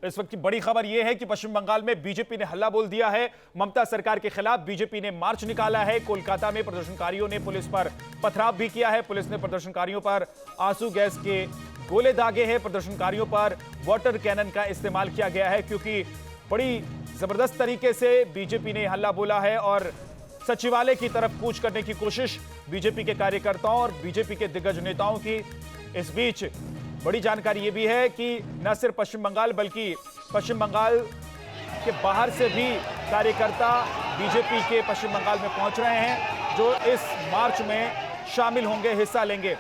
इस वक्त की बड़ी खबर यह है कि पश्चिम बंगाल में बीजेपी ने हल्ला बोल दिया है। ममता सरकार के खिलाफ बीजेपी ने मार्च निकाला है। कोलकाता में प्रदर्शनकारियों ने पुलिस पर पथराव भी किया है। पुलिस ने प्रदर्शनकारियों पर आंसू गैस के गोले दागे हैं। प्रदर्शनकारियों पर वाटर कैनन का इस्तेमाल किया गया है क्योंकि बड़ी जबरदस्त तरीके से बीजेपी ने हल्ला बोला है और सचिवालय की तरफ कूच करने की कोशिश बीजेपी के कार्यकर्ताओं और बीजेपी के दिग्गज नेताओं की। इस बीच बड़ी जानकारी यह भी है कि न सिर्फ पश्चिम बंगाल बल्कि पश्चिम बंगाल के बाहर से भी कार्यकर्ता बीजेपी के पश्चिम बंगाल में पहुंच रहे हैं, जो इस मार्च में शामिल होंगे, हिस्सा लेंगे।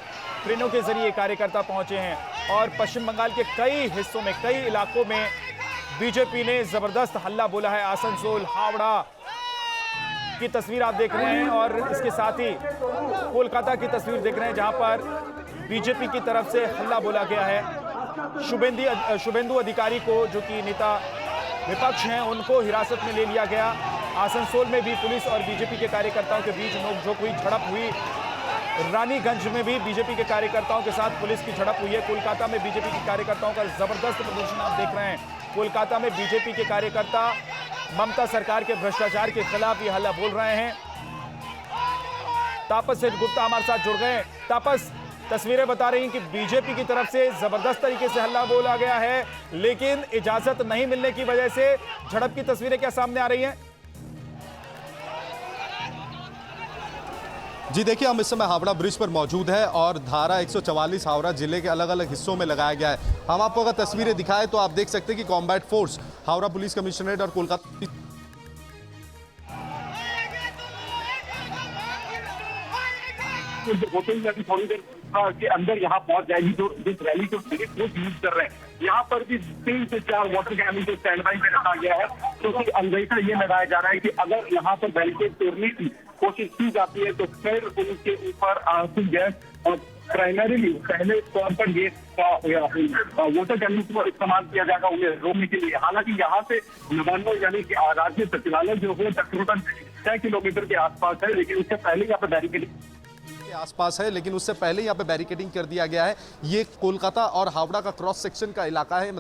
ट्रेनों के जरिए कार्यकर्ता पहुंचे हैं और पश्चिम बंगाल के कई हिस्सों में, कई इलाकों में बीजेपी ने जबरदस्त हल्ला बोला है। आसनसोल, हावड़ा की तस्वीर आप देख रहे हैं और इसके साथ ही कोलकाता की तस्वीर देख रहे हैं जहां पर बीजेपी की तरफ से हल्ला बोला गया है। शुभेंदु अधिकारी को, जो कि नेता विपक्ष हैं, उनको हिरासत में ले लिया गया। आसनसोल में भी पुलिस और बीजेपी के कार्यकर्ताओं के बीच नोकझोंक हुई, झड़प हुई। रानीगंज में भी बीजेपी के कार्यकर्ताओं के साथ पुलिस की झड़प हुई है। कोलकाता में बीजेपी के कार्यकर्ताओं का जबरदस्त प्रदर्शन आप देख रहे हैं। कोलकाता में बीजेपी के कार्यकर्ता ममता सरकार के भ्रष्टाचार के खिलाफ ये हल्ला बोल रहे हैं। तापस सेठ गुप्ता हमारे साथ जुड़ गए। तापस, तस्वीरें बता रही हैं कि बीजेपी की तरफ से जबरदस्त तरीके से हल्ला बोला गया है, लेकिन इजाजत नहीं मिलने की वजह से झड़प की तस्वीरें क्या सामने आ रही हैं? जी देखिए, हम इस समय हावड़ा ब्रिज पर मौजूद है और धारा 144 हावड़ा जिले के अलग अलग हिस्सों में लगाया गया है। हम आपको अगर तस्वीरें दिखाएं तो आप देख सकते हैं कि combat force, Howrah police commissionerate और कोलकाता होटल में थोड़ी देर के अंदर यहाँ पहुंच जाएगी। जो जिस रैली को यूज कर रहे हैं, यहाँ पर भी 3 से 4 वाटर कैनन को स्टैंड बाई में रखा गया है, क्योंकि अंदेशा ये लगाया जा रहा है कि अगर यहाँ पर बैरिकेड तोड़ने की कोशिश की जाती है तो फिर उनके ऊपर आंसू गैस और प्राइमरीली पहले तौर पर ये वाटर कैनन को इस्तेमाल किया जाएगा उन्हें रोकने के लिए। हालांकि यहाँ से नवान्नो यानी कि राज्य सचिवालय जो है तकरीबन 6 किलोमीटर के आसपास है, लेकिन उससे पहले यहाँ पर बैरिकेड के आसपास है, लेकिन उससे पहले यहाँ पे बैरिकेडिंग कर दिया गया है। ये कोलकाता और हावड़ा का क्रॉस सेक्शन का इलाका है।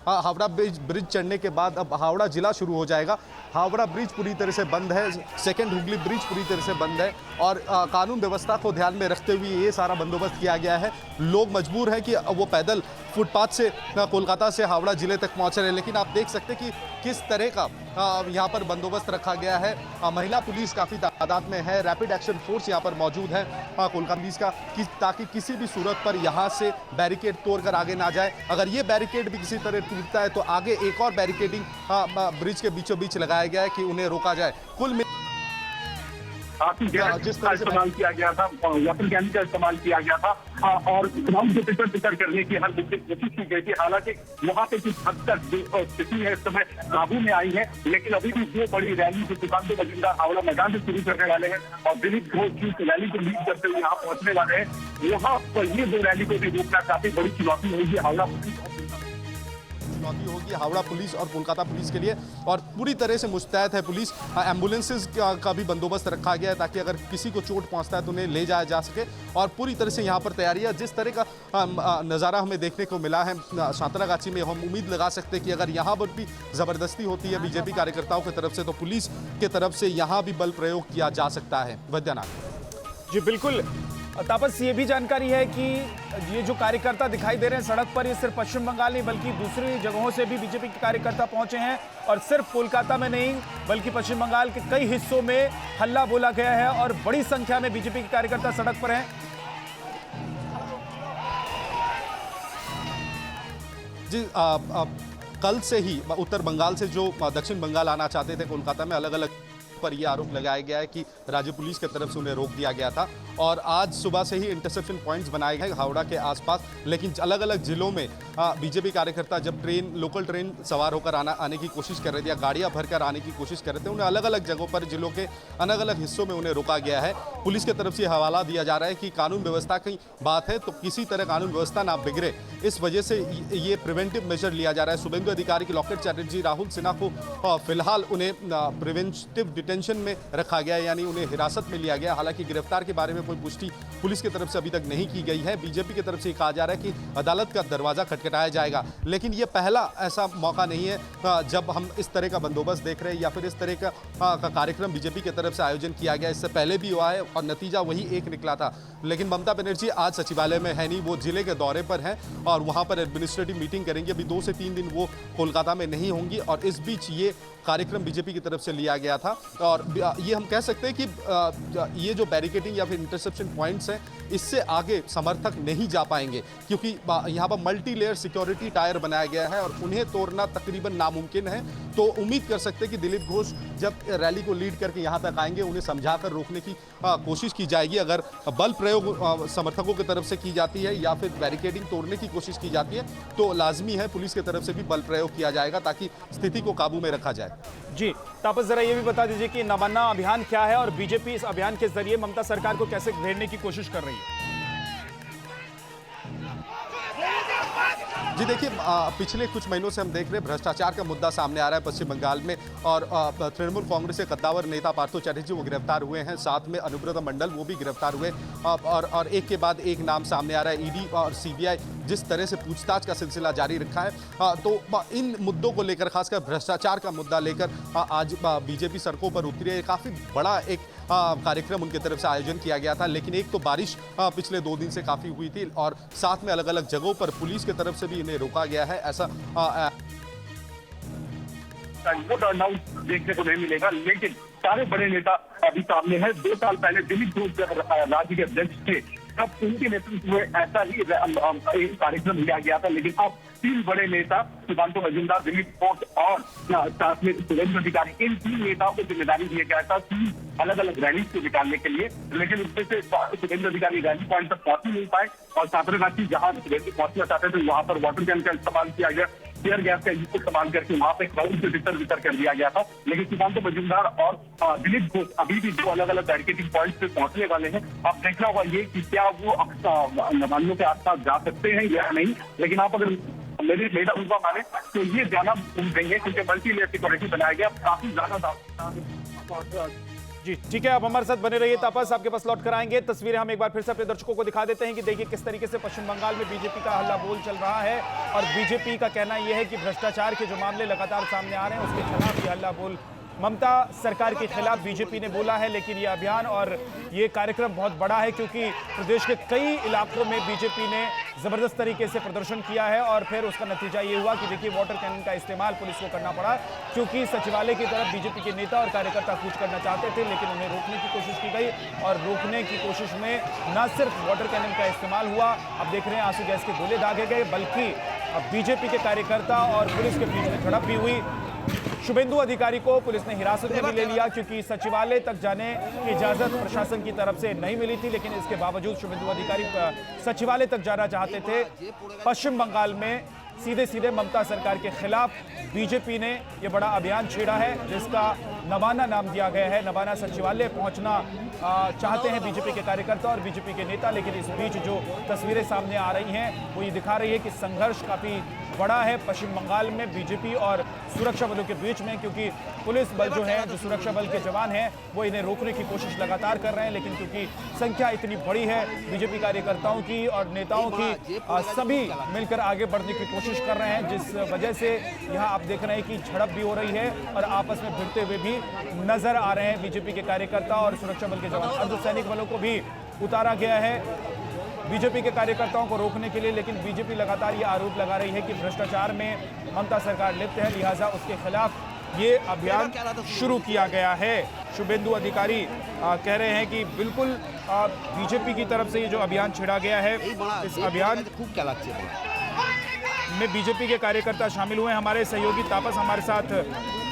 हावड़ा ब्रिज चढ़ने के बाद अब हावड़ा जिला शुरू हो जाएगा। हावड़ा ब्रिज पूरी तरह से बंद है, सेकंड हुगली ब्रिज पूरी तरह से बंद है और कानून व्यवस्था को ध्यान में रखते हुए ये सारा बंदोबस्त किया गया है। लोग मजबूर हैं कि वो पैदल फुटपाथ से कोलकाता से हावड़ा जिले तक पहुँच रहे हैं, लेकिन आप देख सकते हैं कि किस तरह का यहाँ पर बंदोबस्त रखा गया है। महिला पुलिस काफ़ी तादाद में है, रैपिड एक्शन फोर्स यहाँ पर मौजूद है कोलकाता पुलिस का, ताकि किसी भी सूरत पर यहाँ से बैरिकेड तोड़कर आगे ना जाए। अगर ये बैरिकेड भी किसी तरह टूटता है तो आगे एक और बैरिकेडिंग ब्रिज के बीचों बीच लगाया गया है कि उन्हें रोका जाए। कुल जिस तरह से इस्तेमाल किया गया था, वाटर कैनन का इस्तेमाल किया गया था और ग्राउंड को तितर करने की हर मुमकिन कोशिश की गई थी। हालांकि वहां पे कुछ हद तक जो स्थिति है इस समय काबू में आई है, लेकिन अभी भी दो बड़ी रैली जो दुकान के मजिंदा हावड़ा मैदान से शुरू करने वाले हैं और दिलीप घोष की रैली को लीड करते हुए यहाँ पहुंचने वाले हैं। वहाँ पर ये 2 रैली को भी रोकना काफी बड़ी चुनौती होगी हावड़ा होगी हावड़ा पुलिस और कोलकाता पुलिस के लिए, और पूरी तरह से मुस्तैद है पुलिस। एम्बुलेंसेज का भी बंदोबस्त रखा गया है ताकि अगर किसी को चोट पहुंचता है तो उन्हें ले जाया जा सके, और पूरी तरह से यहाँ पर तैयारियां, जिस तरह का नज़ारा हमें देखने को मिला है सांतरागाछी में, हम उम्मीद लगा सकते हैं कि अगर यहाँ पर भी ज़बरदस्ती होती है बीजेपी कार्यकर्ताओं की तरफ से तो पुलिस की तरफ से यहाँ भी बल प्रयोग किया जा सकता है। वैद्यनाथ जी बिल्कुल। तापस, ये भी जानकारी है कि ये जो कार्यकर्ता दिखाई दे रहे हैं सड़क पर, ये सिर्फ पश्चिम बंगाल नहीं बल्कि दूसरी जगहों से भी बीजेपी के कार्यकर्ता पहुंचे हैं और सिर्फ कोलकाता में नहीं बल्कि पश्चिम बंगाल के कई हिस्सों में हल्ला बोला गया है और बड़ी संख्या में बीजेपी के कार्यकर्ता सड़क पर हैं। जी कल से ही उत्तर बंगाल से जो दक्षिण बंगाल आना चाहते थे कोलकाता में, अलग अलग पर यह आरोप लगाया गया है कि राज्य पुलिस की तरफ से उन्हें रोक दिया गया था और आज सुबह से ही इंटरसेप्शन पॉइंट्स बनाए गए हावड़ा के आसपास। लेकिन अलग अलग जिलों में बीजेपी कार्यकर्ता जब लोकल ट्रेन सवार होकर आने की कोशिश कर रहे थे या गाड़ियां भरकर आने की कोशिश कर रहे थे, उन्हें अलग अलग जगहों पर जिलों के अलग अलग हिस्सों में उन्हें रोका गया है। पुलिस की तरफ से हवाला दिया जा रहा है कि कानून व्यवस्था की बात है तो किसी तरह कानून व्यवस्था ना बिगड़े, इस वजह से ये प्रिवेंटिव मेजर लिया जा रहा है। शुभेंदु अधिकारी की लॉकेट चैटर्जी, राहुल सिन्हा को फिलहाल उन्हें प्रिवेंटिव डिटेंशन में रखा गया है, यानी उन्हें हिरासत में लिया गया। हालांकि गिरफ्तार के बारे में कोई पुष्टि पुलिस की तरफ से अभी तक नहीं की गई है। बीजेपी की तरफ से कहा जा रहा है कि अदालत का दरवाजा खटखटाया जाएगा, लेकिन ये पहला ऐसा मौका नहीं है जब हम इस तरह का बंदोबस्त देख रहे हैं या फिर इस तरह का कार्यक्रम बीजेपी की तरफ से आयोजन किया गया। इससे पहले भी हुआ है और नतीजा वही एक निकला था। लेकिन ममता बनर्जी आज सचिवालय में है नहीं, वो जिले के दौरे पर हैं और वहां पर एडमिनिस्ट्रेटिव मीटिंग करेंगे। अभी 2 से 3 दिन वो कोलकाता में नहीं होंगी और इस बीच ये कार्यक्रम बीजेपी की तरफ से लिया गया था। और ये हम कह सकते हैं कि ये जो बैरिकेडिंग या फिर इंटरसेप्शन पॉइंट्स हैं, इससे आगे समर्थक नहीं जा पाएंगे, क्योंकि यहाँ पर मल्टी लेयर सिक्योरिटी टायर बनाया गया है और उन्हें तोड़ना तकरीबन नामुमकिन है। तो उम्मीद कर सकते हैं कि दिलीप घोष जब रैली को लीड करके यहाँ तक आएंगे, उन्हें समझाकर रोकने की कोशिश की जाएगी। अगर बल प्रयोग समर्थकों की तरफ से की जाती है या फिर बैरिकेडिंग तोड़ने की कोशिश की जाती है, तो लाजमी है पुलिस की तरफ से भी बल प्रयोग किया जाएगा ताकि स्थिति को काबू में रखा जाए। जी तापस, जरा ये भी बता दीजिए कि नवान्ना अभियान क्या है और बीजेपी इस अभियान के जरिए ममता सरकार को कैसे घेरने की कोशिश कर रही है? जी देखिए, पिछले कुछ महीनों से हम देख रहे हैं भ्रष्टाचार का मुद्दा सामने आ रहा है पश्चिम बंगाल में और तृणमूल कांग्रेस के कद्दावर नेता पार्थो चैटर्जी वो गिरफ्तार हुए हैं, साथ में अनुब्रत मंडल वो भी गिरफ्तार हुए और एक के बाद एक नाम सामने आ रहा है। ईडी और सीबीआई जिस तरह से पूछताछ का सिलसिला जारी रखा है, तो इन मुद्दों को लेकर, खासकर भ्रष्टाचार का मुद्दा लेकर आज बीजेपी सड़कों पर उतरी है। काफ़ी बड़ा एक कार्यक्रम उनकी तरफ से आयोजन किया गया था, लेकिन एक तो बारिश पिछले 2 दिन से काफ़ी हुई थी और साथ में अलग अलग जगहों पर पुलिस की तरफ से भी इन्हें रोका गया है। ऐसा टर्नआउट देखने को नहीं मिलेगा, लेकिन सारे बड़े नेता अभी सामने हैं। 2 साल पहले दिलीप घोष जब राज्य के अध्यक्ष थे, तब उनके नेतृत्व में ऐसा ही एक कार्यक्रम लिया गया था। लेकिन अब 3 बड़े नेता सुकांतो मजूमदार, दिलीप घोष और साथ में सुरेंद्र अधिकारी, इन 3 नेताओं को जिम्मेदारी दिया गया था 3 अलग अलग रैली को निकालने के लिए। लेकिन उसमें से सुरेंद्र अधिकारी रैली पॉइंट तक पहुंच नहीं पाए और साबरमती जहां सुरेंद्र पहुंचना चाहते थे, वहां पर वाटर कैन का इस्तेमाल किया गया, टीयर गैस का इस्तेमाल करके वहां पर क्राउड से वितर कर दिया गया था। लेकिन सुकांतो मजूमदार और दिलीप घोष अभी भी 2 अलग अलग बैरिकेडिंग पॉइंट पे पहुंचने वाले हैं। अब देखना होगा ये कि क्या वो नवान्नों के आसपास जा सकते हैं या नहीं। लेकिन आप अगर मेरा उनका माने तो ये जाना देंगे, क्योंकि मल्टी लेयर सिक्योरिटी बनाया गया, काफी ज्यादा। जी ठीक है, आप हमारे साथ बने रहिए। तापस, आपके पास लौट कर आएंगे। तस्वीरें हम एक बार फिर से अपने दर्शकों को दिखा देते हैं कि देखिए किस तरीके से पश्चिम बंगाल में बीजेपी का हल्ला बोल चल रहा है और बीजेपी का कहना यह है कि भ्रष्टाचार के जो मामले लगातार सामने आ रहे हैं उसके खिलाफ ये हल्ला बोल ममता सरकार के खिलाफ बीजेपी ने बोला है। लेकिन ये अभियान और ये कार्यक्रम बहुत बड़ा है, क्योंकि प्रदेश के कई इलाकों में बीजेपी ने जबरदस्त तरीके से प्रदर्शन किया है और फिर उसका नतीजा ये हुआ कि देखिए वाटर कैनन का इस्तेमाल पुलिस को करना पड़ा, क्योंकि सचिवालय की तरफ बीजेपी के नेता और कार्यकर्ता कूच करना चाहते थे, लेकिन उन्हें रोकने की कोशिश की गई और रोकने की कोशिश में न सिर्फ वाटर कैनन का इस्तेमाल हुआ, अब देख रहे हैं आंसू गैस के गोले दागे गए, बल्कि अब बीजेपी के कार्यकर्ता और पुलिस के बीच में झड़प भी हुई। शुभेंदु अधिकारी को पुलिस ने हिरासत में भी ले लिया, क्योंकि सचिवालय तक जाने की इजाजत प्रशासन की तरफ से नहीं मिली थी, लेकिन इसके बावजूद शुभेंदु अधिकारी सचिवालय तक जाना चाहते थे। पश्चिम बंगाल में सीधे सीधे ममता सरकार के खिलाफ बीजेपी ने यह बड़ा अभियान छेड़ा है, जिसका नवाना नाम दिया गया है। नवाना सचिवालय पहुंचना चाहते हैं बीजेपी के कार्यकर्ता और बीजेपी के नेता, लेकिन इस बीच जो तस्वीरें सामने आ रही हैं वो ये दिखा रही है कि संघर्ष काफी बड़ा है पश्चिम बंगाल में बीजेपी और सुरक्षा बलों के बीच में, क्योंकि पुलिस बल जो है, जो सुरक्षा बल के जवान हैं, वो इन्हें रोकने की कोशिश लगातार कर रहे हैं, लेकिन क्योंकि संख्या इतनी बड़ी है बीजेपी कार्यकर्ताओं की और नेताओं की, सभी मिलकर आगे बढ़ने की कोशिश कर रहे हैं, जिस वजह से यहाँ आप देख रहे हैं कि झड़प भी हो रही है और आपस में भिड़ते हुए भी नजर आ रहे हैं बीजेपी के कार्यकर्ता और सुरक्षा बल के जवान। अर्धसैनिक बलों को भी उतारा गया है बीजेपी के कार्यकर्ताओं को रोकने के लिए, लेकिन बीजेपी लगातार ये आरोप लगा रही है कि भ्रष्टाचार में ममता सरकार लिप्त है, लिहाजा उसके खिलाफ ये अभियान शुरू किया गया है। शुभेंदु अधिकारी कह रहे हैं कि बिल्कुल बीजेपी की तरफ से ये जो अभियान छेड़ा गया है, इस अभियान में बीजेपी के कार्यकर्ता शामिल हुए। हमारे सहयोगी तापस हमारे साथ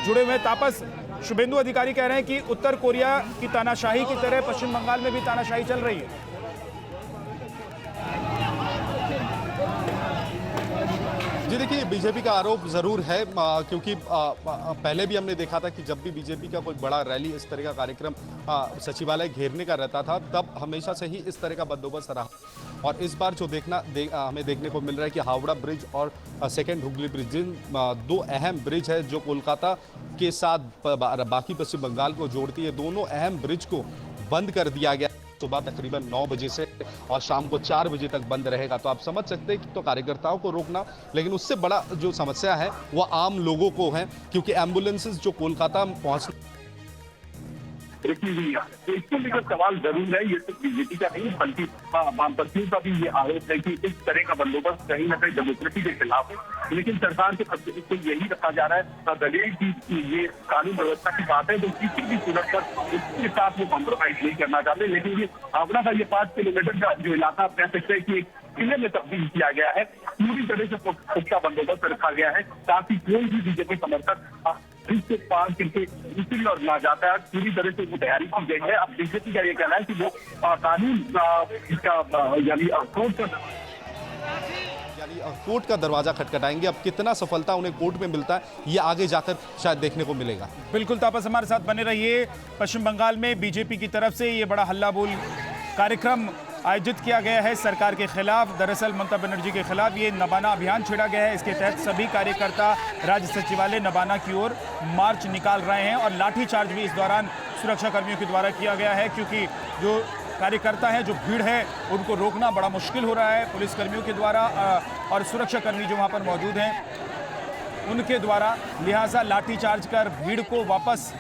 जुड़े हुए हैं। तापस, शुभेंदु अधिकारी कह रहे हैं कि उत्तर कोरिया की तानाशाही की तरह पश्चिम बंगाल में भी तानाशाही चल रही है। जी देखिए, बीजेपी का आरोप ज़रूर है, क्योंकि पहले भी हमने देखा था कि जब भी बीजेपी का कोई बड़ा रैली, इस तरह का कार्यक्रम सचिवालय घेरने का रहता था, तब हमेशा से ही इस तरह का बंदोबस्त रहा। और इस बार जो हमें देखने को मिल रहा है कि हावड़ा ब्रिज और सेकेंड हुगली ब्रिज, जिन दो अहम ब्रिज है जो कोलकाता के साथ बाकी पश्चिम बंगाल को जोड़ती है, दोनों अहम ब्रिज को बंद कर दिया गया। सुबह तकरीबन 9 बजे से और शाम को 4 बजे तक बंद रहेगा। तो आप समझ सकते हैं कि तो कार्यकर्ताओं को रोकना, लेकिन उससे बड़ा जो समस्या है वो आम लोगों को है, क्योंकि एम्बुलेंसेस जो कोलकाता पहुंच रुकी हुई है। तो इसको लेकर सवाल जरूर है, ये सिर्फ बीजेपी का नहीं बल्कि वामपंथियों का भी ये आरोप है कि इस तरह का बंदोबस्त कहीं न कहीं डेमोक्रेसी के खिलाफ है। लेकिन सरकार के पक्ष से यही रखा जा रहा है दलील की ये कानून व्यवस्था की बात है, तो किसी भी सूरत पर इसके साथ वो कॉम्प्रोमाइज नहीं करना चाहते। लेकिन ये हावड़ा का ये 5 किलोमीटर का जो इलाका आप कह सकते हैं कि एक किले में तब्दील किया गया है, पूरी तरह से पुख्ता बंदोबस्त रखा गया है ताकि कोई भी बीजेपी समर्थक इससे पार करके दूसरी ओर ना जाता है। पूरी तरह से वो तैयारी की गई है। अब बीजेपी का ये कहना है कि वो कानून यानी कोर्ट का दरवाजा खटखटाएंगे। अब कितना सफलता उन्हें कोर्ट में मिलता है ये आगे जाकर शायद देखने को मिलेगा। बिल्कुल तापस हमारे साथ बने रहिए। पश्चिम बंगाल में बीजेपी की तरफ से ये बड़ा हल्ला बोल कार्यक्रम आयोजित किया गया है सरकार के खिलाफ। दरअसल ममता बनर्जी के खिलाफ ये नबाना अभियान छेड़ा गया है। इसके तहत सभी कार्यकर्ता राज्य सचिवालय नबाना की ओर मार्च निकाल रहे हैं और लाठीचार्ज भी इस दौरान सुरक्षा कर्मियों के द्वारा किया गया है, क्योंकि जो कार्यकर्ता हैं, जो भीड़ है, उनको रोकना बड़ा मुश्किल हो रहा है पुलिस कर्मियों के द्वारा और सुरक्षा कर्मी जो वहाँ पर मौजूद हैं उनके द्वारा। लिहाजा लाठीचार्ज कर भीड़ को वापस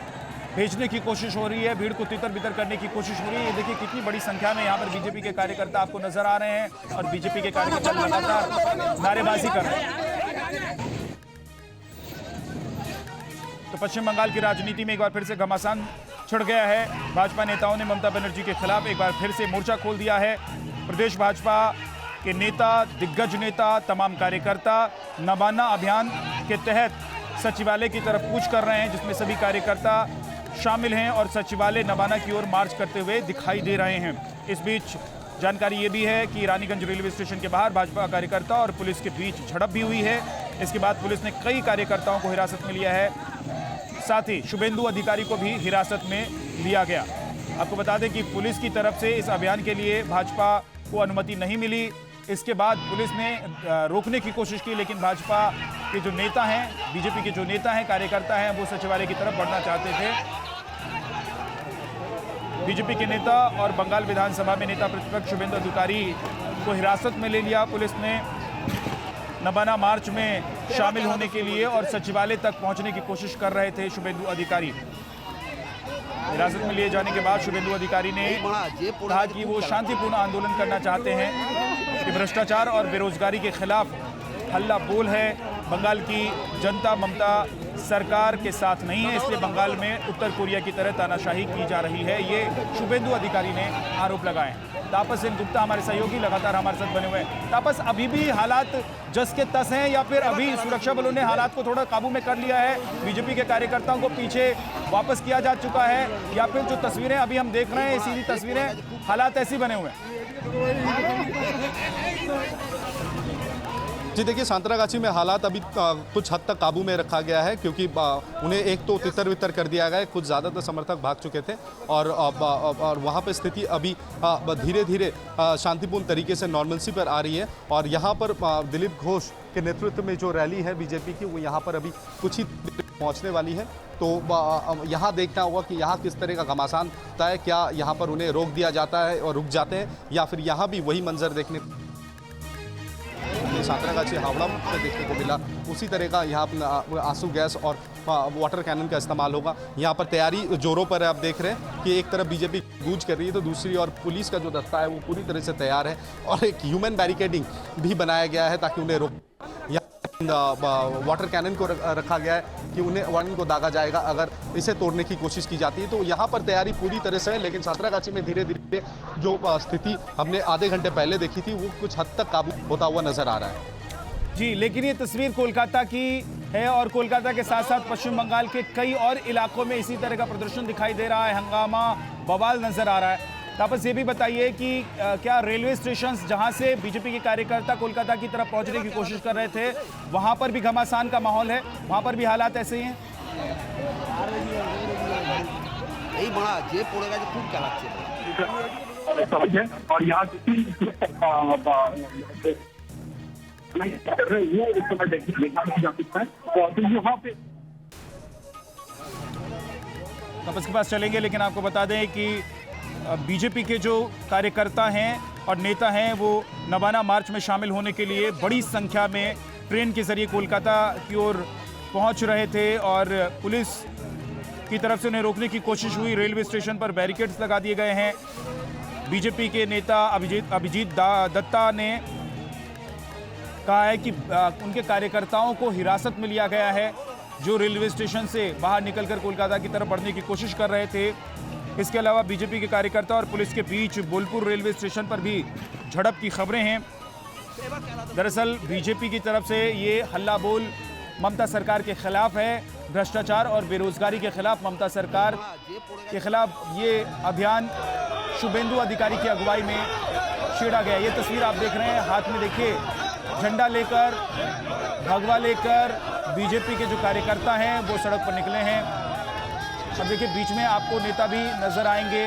भेजने की कोशिश हो रही है, भीड़ को तितर बितर करने की कोशिश हो रही है। ये देखिए कितनी बड़ी संख्या में यहाँ पर बीजेपी के कार्यकर्ता आपको नजर आ रहे हैं और बीजेपी के कार्यकर्ता लगातार नारेबाजी कर रहे हैं। तो पश्चिम बंगाल की राजनीति में एक बार फिर से घमासान छिड़ गया है। भाजपा नेताओं ने ममता बनर्जी के खिलाफ एक बार फिर से मोर्चा खोल दिया है। प्रदेश भाजपा के नेता, दिग्गज नेता, तमाम कार्यकर्ता नबाना अभियान के तहत सचिवालय की तरफ कूच कर रहे हैं, जिसमें सभी कार्यकर्ता शामिल हैं और सचिवालय नबाना की ओर मार्च करते हुए दिखाई दे रहे हैं। इस बीच जानकारी ये भी है कि रानीगंज रेलवे स्टेशन के बाहर भाजपा कार्यकर्ता और पुलिस के बीच झड़प भी हुई है। इसके बाद पुलिस ने कई कार्यकर्ताओं को हिरासत में लिया है, साथ ही शुभेंदु अधिकारी को भी हिरासत में लिया गया। आपको बता दें कि पुलिस की तरफ से इस अभियान के लिए भाजपा को अनुमति नहीं मिली। इसके बाद पुलिस ने रोकने की कोशिश की, लेकिन भाजपा के जो नेता हैं, बीजेपी के जो नेता हैं, कार्यकर्ता हैं, वो सचिवालय की तरफ बढ़ना चाहते थे। बीजेपी के नेता और बंगाल विधानसभा में नेता प्रतिपक्ष शुभेंदु अधिकारी को हिरासत में ले लिया पुलिस ने। नबाना मार्च में शामिल होने के लिए और सचिवालय तक पहुंचने की कोशिश कर रहे थे शुभेंदु अधिकारी। हिरासत में लिए जाने के बाद शुभेंदु अधिकारी ने कहा कि वो शांतिपूर्ण आंदोलन करना चाहते हैं कि भ्रष्टाचार और बेरोजगारी के खिलाफ हल्ला बोल है। बंगाल की जनता ममता सरकार के साथ नहीं है, इसलिए बंगाल में उत्तर कोरिया की तरह तानाशाही की जा रही है, ये शुभेंदु अधिकारी ने आरोप लगाए। तापस सेन गुप्ता हमारे सहयोगी लगातार हमारे साथ बने हुए हैं। तापस, अभी भी हालात जस के तस हैं या फिर अभी सुरक्षा बलों ने हालात को थोड़ा काबू में कर लिया है, बीजेपी के कार्यकर्ताओं को पीछे वापस किया जा चुका है, या फिर जो तस्वीरें अभी हम देख रहे हैं, सीधी तस्वीरें, हालात ऐसे बने हुए हैं? जी देखिए, सांतरागाछी में हालात अभी कुछ हद तक काबू में रखा गया है, क्योंकि उन्हें एक तो तितर बितर कर दिया गया है, कुछ ज़्यादातर समर्थक भाग चुके थे और वहाँ पर स्थिति अभी धीरे धीरे शांतिपूर्ण तरीके से नॉर्मलसी पर आ रही है। और यहाँ पर दिलीप घोष के नेतृत्व में जो रैली है बीजेपी की, वो यहाँ पर अभी कुछ ही पहुँचने वाली है। तो यहाँ देखना होगा कि यहाँ किस तरह का घमासान होता है, क्या यहाँ पर उन्हें रोक दिया जाता है और रुक जाते हैं, या फिर यहाँ भी वही मंजर देखने सांतरागाछी हावड़ा में देखने को मिला, उसी तरह का यहाँ आंसू गैस और वाटर कैनन का इस्तेमाल होगा। यहाँ पर तैयारी जोरों पर है। आप देख रहे हैं कि एक तरफ बीजेपी गूंज कर रही है तो दूसरी ओर पुलिस का जो दस्ता है वो पूरी तरह से तैयार है और एक ह्यूमन बैरिकेडिंग भी बनाया गया है ताकि उन्हें रोक। वाटर कैनन को रखा गया है कि उन्हें वार्निंग को दागा जाएगा अगर इसे तोड़ने की कोशिश की जाती है। तो यहाँ पर तैयारी पूरी तरह से है, लेकिन सांतरागाछी में धीरे धीरे जो स्थिति हमने आधे घंटे पहले देखी थी वो कुछ हद तक काबू होता हुआ नजर आ रहा है। जी, लेकिन ये तस्वीर कोलकाता की है और कोलकाता के साथ साथ पश्चिम बंगाल के कई और इलाकों में इसी तरह का प्रदर्शन दिखाई दे रहा है, हंगामा बवाल नजर आ रहा है। तापस, ये भी बताइए कि क्या रेलवे स्टेशन जहां से बीजेपी के कार्यकर्ता कोलकाता की तरफ पहुंचने की कोशिश कर रहे थे, वहां पर भी घमासान का माहौल है, वहां पर भी हालात ऐसे ही हैं? এই বড়া যে পড়ে গেছে খুব চালাচ্ছে। सड़क है और यहाँ की कर रहे हैं वो इस समय देखा जा सकता है। तो यहाँ पे तपस के पास चलेंगे, लेकिन आपको बता दें कि बीजेपी के जो कार्यकर्ता हैं और नेता हैं वो नवाना मार्च में शामिल होने के लिए बड़ी संख्या में ट्रेन के जरिए कोलकाता की ओर पहुंच रहे थे और पुलिस की तरफ से उन्हें रोकने की कोशिश हुई। रेलवे स्टेशन पर बैरिकेड्स लगा दिए गए हैं। बीजेपी के नेता अभिजीत दत्ता ने कहा है कि उनके कार्यकर्ताओं को हिरासत में लिया गया है जो रेलवे स्टेशन से बाहर निकलकर कोलकाता की तरफ बढ़ने की कोशिश कर रहे थे। इसके अलावा बीजेपी के कार्यकर्ता और पुलिस के बीच बोलपुर रेलवे स्टेशन पर भी झड़प की खबरें हैं। दरअसल बीजेपी की तरफ से ये हल्ला बोल ममता सरकार के खिलाफ है। भ्रष्टाचार और बेरोजगारी के खिलाफ ममता सरकार के खिलाफ ये अभियान शुभेंदु अधिकारी की अगुवाई में छेड़ा गया। ये तस्वीर आप देख रहे हैं, हाथ में देखिए झंडा लेकर, भगवा लेकर बीजेपी के जो कार्यकर्ता हैं वो सड़क पर निकले हैं। अब देखिए बीच में आपको नेता भी नजर आएंगे।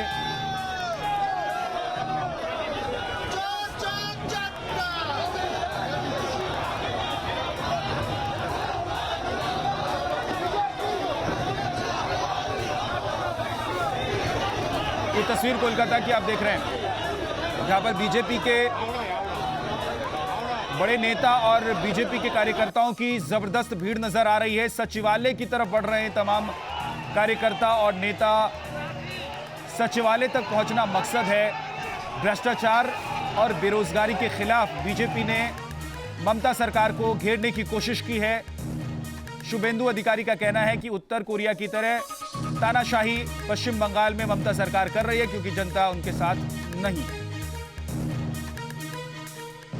ये तस्वीर कोलकाता की आप देख रहे हैं जहां पर बीजेपी के बड़े नेता और बीजेपी के कार्यकर्ताओं की जबरदस्त भीड़ नजर आ रही है। सचिवालय की तरफ बढ़ रहे हैं तमाम कार्यकर्ता और नेता। सचिवालय तक पहुंचना मकसद है। भ्रष्टाचार और बेरोजगारी के खिलाफ बीजेपी ने ममता सरकार को घेरने की कोशिश की है। शुभेंदु अधिकारी का कहना है कि उत्तर कोरिया की तरह तानाशाही पश्चिम बंगाल में ममता सरकार कर रही है क्योंकि जनता उनके साथ नहीं है।